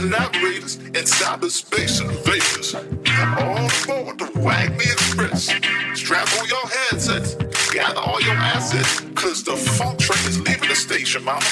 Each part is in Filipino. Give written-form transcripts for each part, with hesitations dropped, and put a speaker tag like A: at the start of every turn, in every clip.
A: collaborators in cyberspace invaders. All aboard the Wagme Express. Strap on your headsets, gather all your assets, cause the funk train is leaving the station, mama.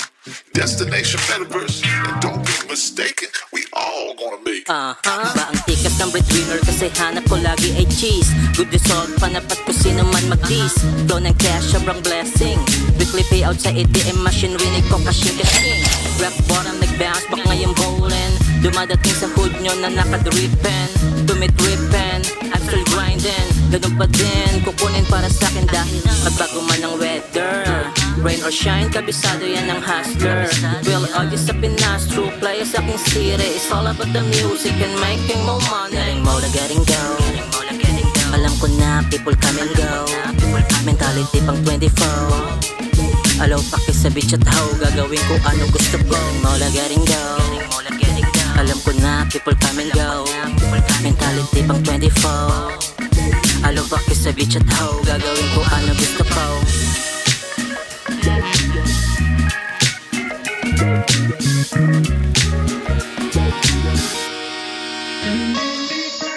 A: Destination Metaverse, and don't be mistaken, we all gonna make it.
B: Ba ang tikas ng breadwinner kasi hanap ko lagi ay cheese. Good result, panapat ko sino man mag-dis. Flow ng cash, sobrang blessing. Weekly payout sa ATM machine, rinig ko kashing-kashing. Rock bottom, nag-bounce back ngayong bowling. Dumadating sa hood nyo na nakadripen. Tumit-ripen, I'm still grinding. Ganun pa din, kukunin para sa'kin dahil magbago man ang weather. Rain or shine, kabisado yan ng hustler. Real audience sa Pinas, true players sa aking city. It's all about the music and making more money. Getting more na getting go. Alam ko na people come and go. Mentality pang 24. Alaw paki sa beach at how gagawin ko ano gusto ko. Mola getting go. Alam ko na people come and go. Mentality pang 24. Alaw paki sa beach at how gagawin ko ano gusto ko.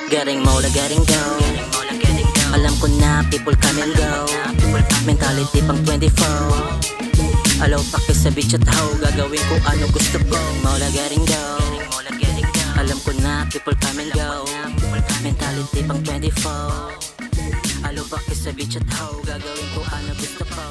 B: Getting mola, getting go. Alam ko na people come and go. Mentality pang 24. Alaw paki sa beach at how gagawin ko ano gusto ko. Mola, getting go. Alam ko na people come and go. Mentality pang 24. Alaw paki sa beach at how gagawin ko ano gusto ko.